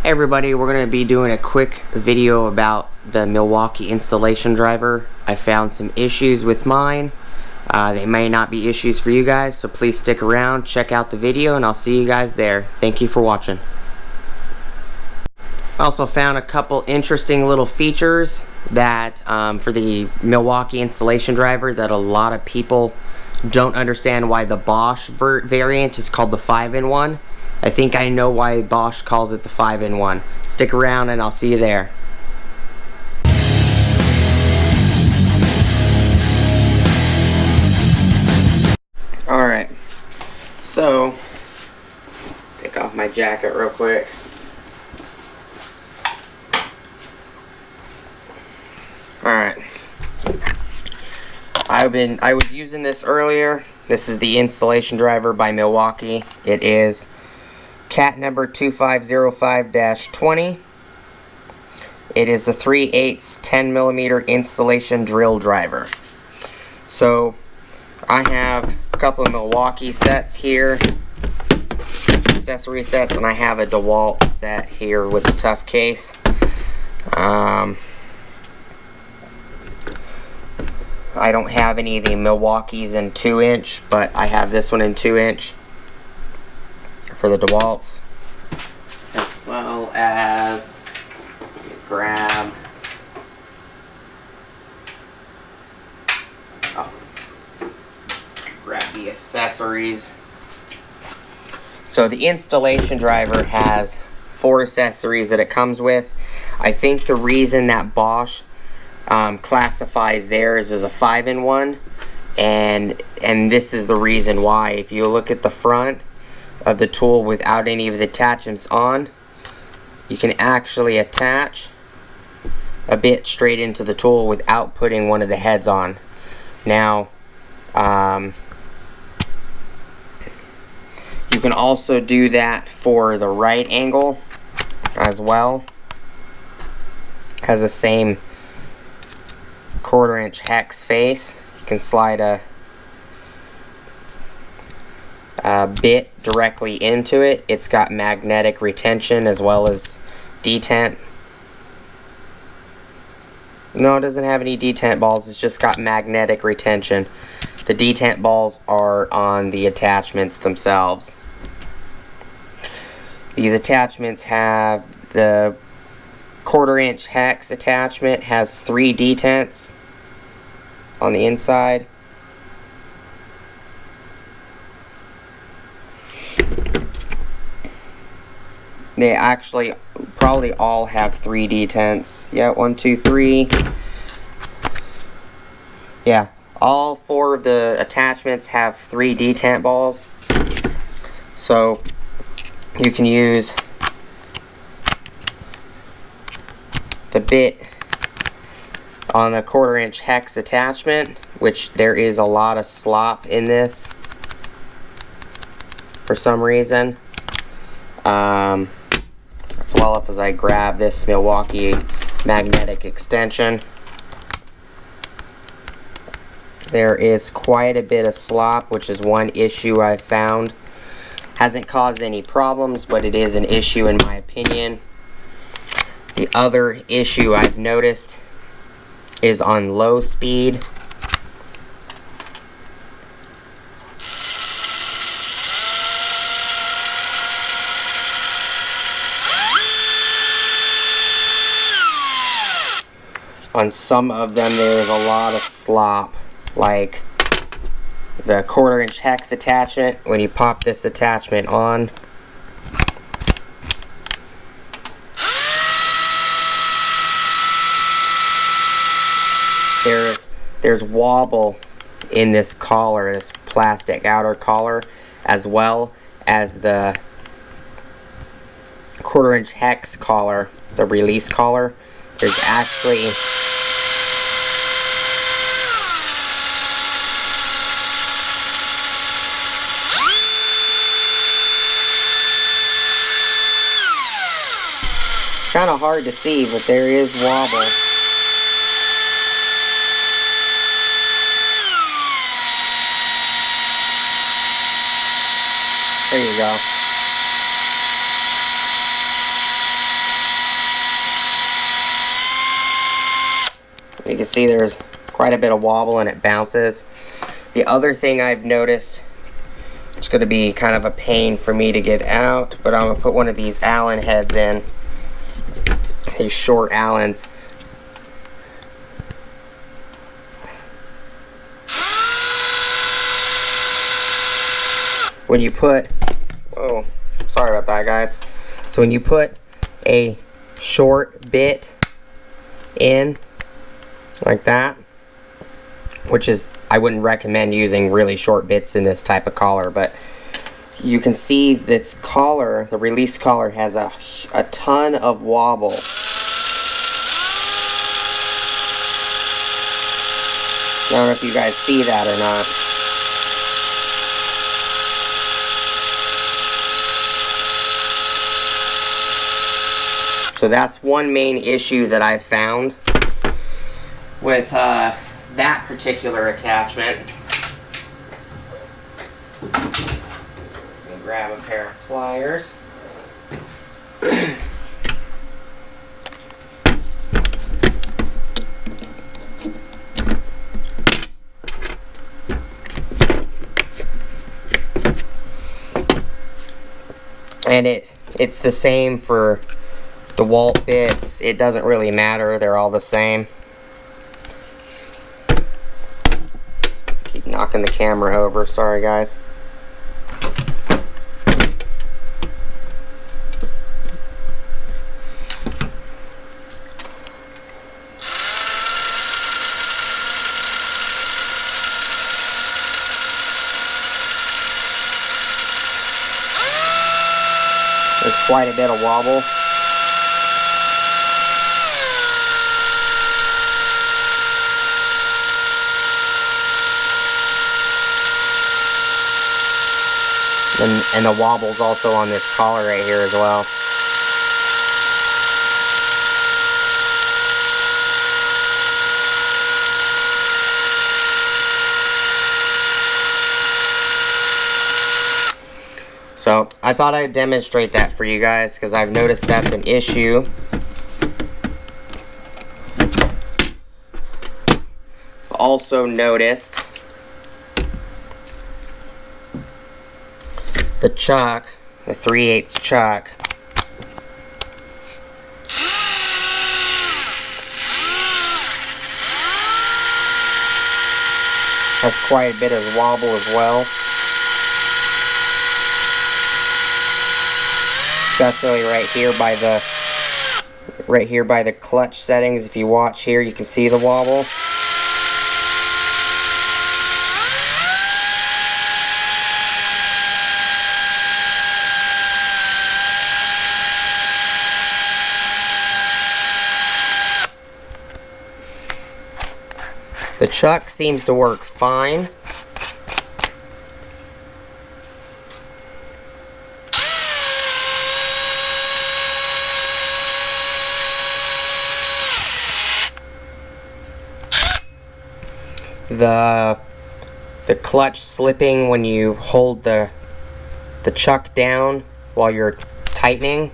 Hey everybody, we're going to be doing a quick video about the Milwaukee installation driver. I found some issues with mine. They may not be issues for you guys, so please stick around, check out the video, and I'll see you guys there. Thank you for watching. I also found a couple interesting little features that for the Milwaukee installation driver that a lot of people don't understand why the Bosch variant is called the 5-in-1. I think I know why Bosch calls it the 5-in-1. Stick around and I'll see you there. Alright, so take off my jacket real quick. Alright, I was using this earlier. This is the installation driver by Milwaukee. It is cat number 2505-20. It is the 3/8 10mm installation drill driver. So I have a couple of Milwaukee sets here, accessory sets, and I have a DeWalt set here with the tough case. I don't have any of the Milwaukees in 2-inch, but I have this one in 2-inch for the DeWalts, as well as grab the accessories. So the installation driver has 4 accessories that it comes with. I think the reason that Bosch classifies theirs as a 5-in-1, and this is the reason why. If you look at the front of the tool without any of the attachments on, you can actually attach a bit straight into the tool without putting one of the heads on. Now you can also do that for the right angle as well. Has the same 1/4-inch hex face. You can slide a bit directly into it. It's got magnetic retention as well as detent. No, it doesn't have any detent balls. It's just got magnetic retention. The detent balls are on the attachments themselves. These attachments have the 1/4-inch hex attachment, has 3 detents on the inside. They actually probably all have 3 detents. Yeah, 1, 2, 3. Yeah, all 4 of the attachments have 3 detent balls. So you can use the bit on the 1/4-inch hex attachment, which there is a lot of slop in this for some reason. As well as I grab this Milwaukee magnetic extension. There is quite a bit of slop, which is one issue I've found. Hasn't caused any problems, but it is an issue in my opinion. The other issue I've noticed is on low speed. On some of them there is a lot of slop, like the 1/4-inch hex attachment. When you pop this attachment on, there's wobble in this collar, this plastic outer collar, as well as the 1/4-inch hex collar, the release collar. There's actually kind of hard to see, but there is wobble. There you go. You can see there's quite a bit of wobble and it bounces. The other thing I've noticed, it's going to be kind of a pain for me to get out, but I'm going to put one of these Allen heads in. These short Allens. When you put, oh, sorry about that, guys. So when you put a short bit in like that, which is, I wouldn't recommend using really short bits in this type of collar, but you can see this collar, the release collar, has a ton of wobble. I don't know if you guys see that or not. So that's one main issue that I've found with that particular attachment. Let me grab a pair of pliers. And it's the same for DeWalt bits. It doesn't really matter, they're all the same. Keep knocking the camera over, sorry guys. There's quite a bit of wobble. And the wobble's also on this collar right here as well. So I thought I'd demonstrate that for you guys because I've noticed that's an issue. Also noticed the chuck, the 3/8 chuck, has quite a bit of wobble as well. Especially right here by the clutch settings. If you watch here, you can see the wobble. The chuck seems to work fine. The clutch slipping when you hold the chuck down while you're tightening.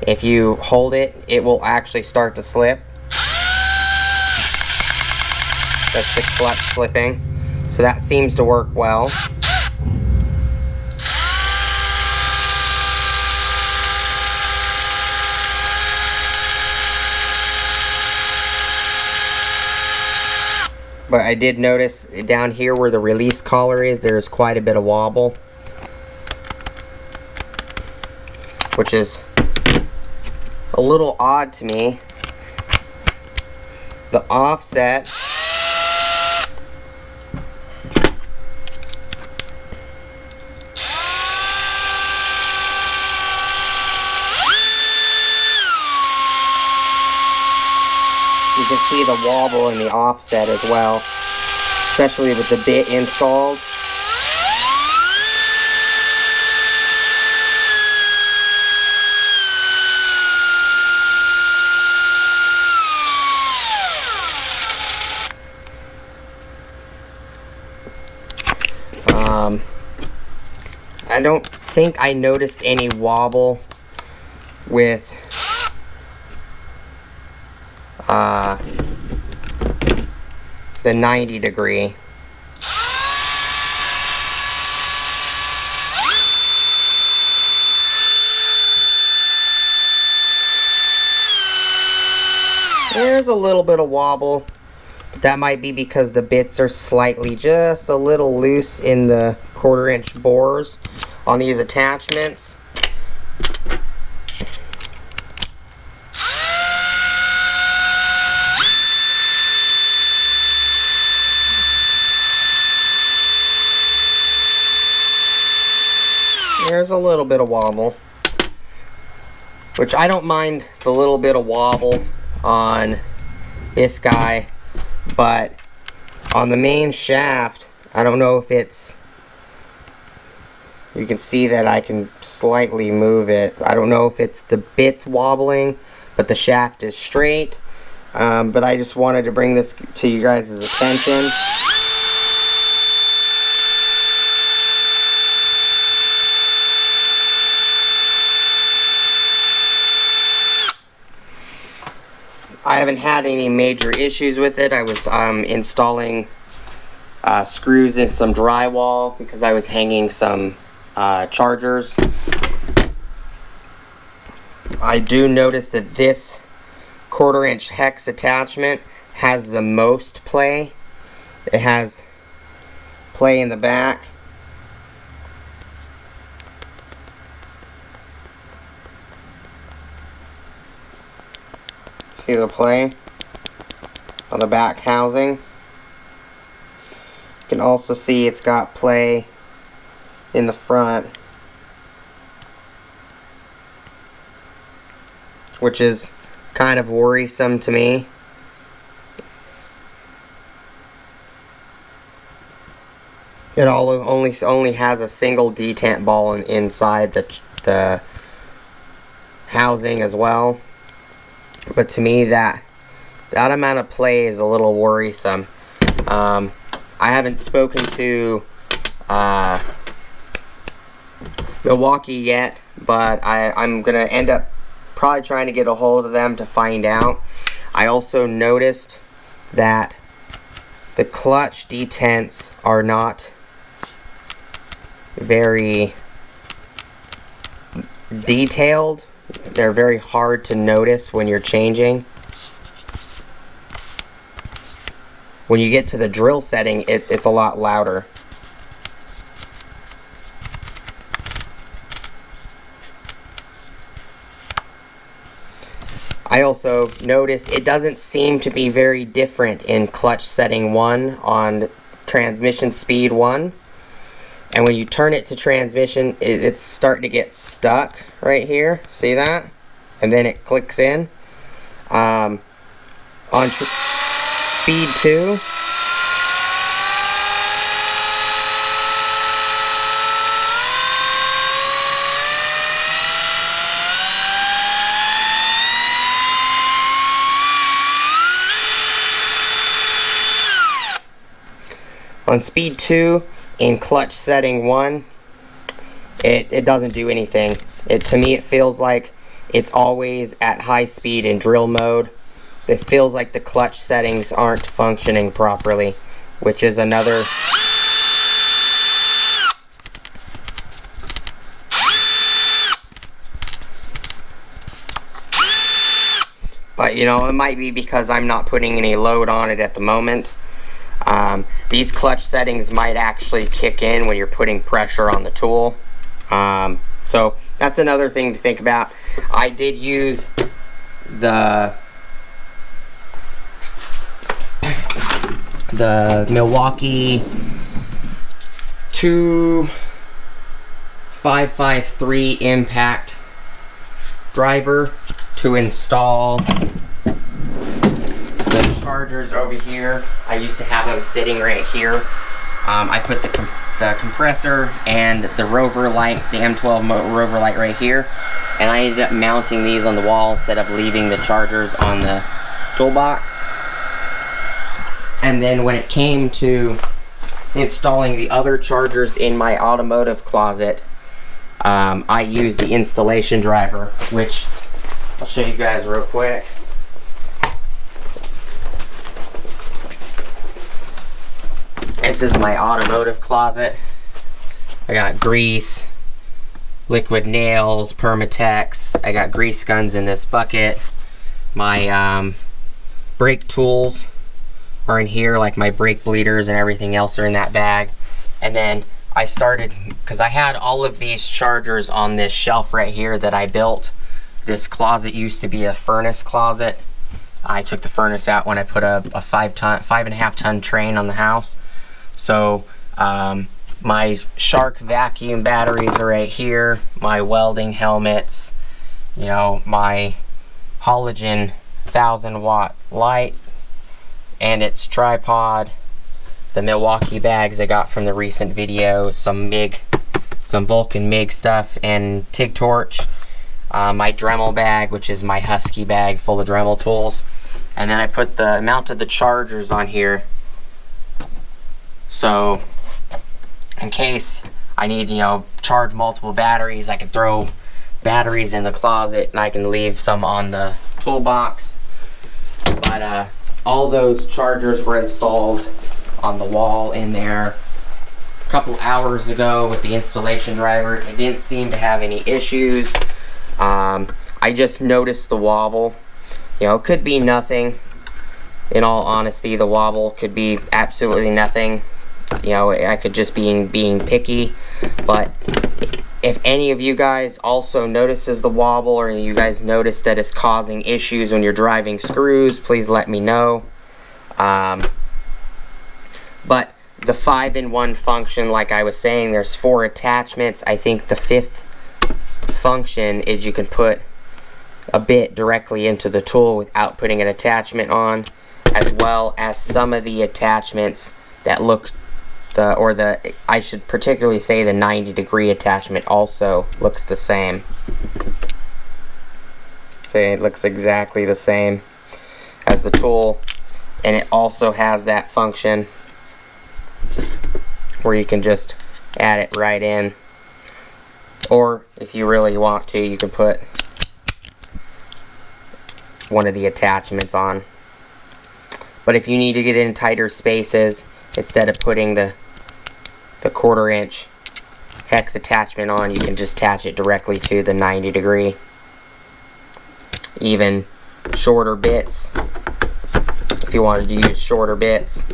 If you hold it, it will actually start to slip. That's the clutch slipping. So that seems to work well. But I did notice down here where the release collar is, there's quite a bit of wobble, which is a little odd to me. The offset you can see the wobble in the offset as well, especially with the bit installed. I don't think I noticed any wobble with the 90 degree. There's a little bit of wobble, but that might be because the bits are slightly just a little loose in the 1/4 inch bores on these attachments. There's a little bit of wobble, which I don't mind the little bit of wobble on this guy, but on the main shaft, I don't know if it's, you can see that I can slightly move it. I don't know if it's the bits wobbling, but the shaft is straight. But I just wanted to bring this to you guys' attention. I haven't had any major issues with it. I was installing screws in some drywall because I was hanging some chargers. I do notice that this 1/4 inch hex attachment has the most play. It has play in the back. See the play on the back housing. You can also see it's got play in the front, which is kind of worrisome to me. It only has a single detent ball inside the housing as well. But to me, that amount of play is a little worrisome. I haven't spoken to Milwaukee yet, but I'm going to end up probably trying to get a hold of them to find out. I also noticed that the clutch detents are not very detailed. They're very hard to notice when you're changing. When you get to the drill setting, it's a lot louder. I also noticed it doesn't seem to be very different in clutch setting 1 on transmission speed 1. And when you turn it to transmission, it's starting to get stuck right here. See that? And then it clicks in. On speed 2, in clutch setting 1, it doesn't do anything. To me, it feels like it's always at high speed in drill mode. It feels like the clutch settings aren't functioning properly, which is another but you know, it might be because I'm not putting any load on it at the moment. These clutch settings might actually kick in when you're putting pressure on the tool. So that's another thing to think about. I did use the Milwaukee 2553 impact driver to install the chargers over here. I used to have them sitting right here. I put the compressor and the rover light, the M12 rover light right here, and I ended up mounting these on the wall instead of leaving the chargers on the toolbox. And then when it came to installing the other chargers in my automotive closet, I used the installation driver, which I'll show you guys real quick. This is my automotive closet. I got grease, liquid nails, Permatex. I got grease guns in this bucket. My brake tools are in here, like my brake bleeders and everything else are in that bag. And then I started, because I had all of these chargers on this shelf right here that I built. This closet used to be a furnace closet. I took the furnace out when I put a 5.5 ton train on the house. So my Shark vacuum batteries are right here, my welding helmets, you know, my halogen 1000-watt light and its tripod, the Milwaukee bags I got from the recent video, some Vulcan MIG stuff, and TIG torch, my Dremel bag, which is my Husky bag full of Dremel tools. And then I mounted the chargers on here, so in case I need, you know, charge multiple batteries, I can throw batteries in the closet and I can leave some on the toolbox. But all those chargers were installed on the wall in there a couple hours ago with the installation driver. It didn't seem to have any issues. I just noticed the wobble. You know, it could be nothing. In all honesty, the wobble could be absolutely nothing. You know, I could just be being picky. But if any of you guys also notices the wobble, or you guys notice that it's causing issues when you're driving screws, please let me know. But the 5-in-1 function, like I was saying, there's 4 attachments. I think the 5th function is you can put a bit directly into the tool without putting an attachment on, as well as some of the attachments that look, I should particularly say the 90-degree attachment also looks the same. So it looks exactly the same as the tool, and it also has that function where you can just add it right in, or if you really want to, you can put one of the attachments on. But if you need to get in tighter spaces, instead of putting the 1/4-inch hex attachment on, you can just attach it directly to the 90-degree. Even shorter bits, if you wanted to use shorter bits,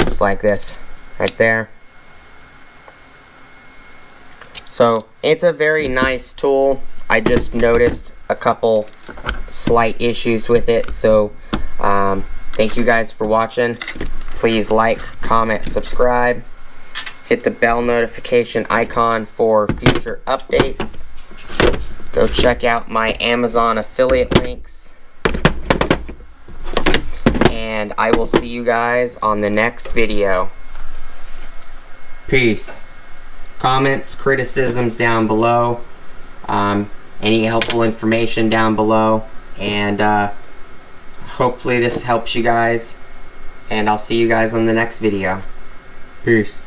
just like this right there. So it's a very nice tool. I just noticed a couple slight issues with it. So thank you guys for watching. Please like, comment, subscribe. Hit the bell notification icon for future updates. Go check out my Amazon affiliate links. And I will see you guys on the next video. Peace. Comments, criticisms down below. Any helpful information down below. And hopefully this helps you guys. And I'll see you guys on the next video. Peace.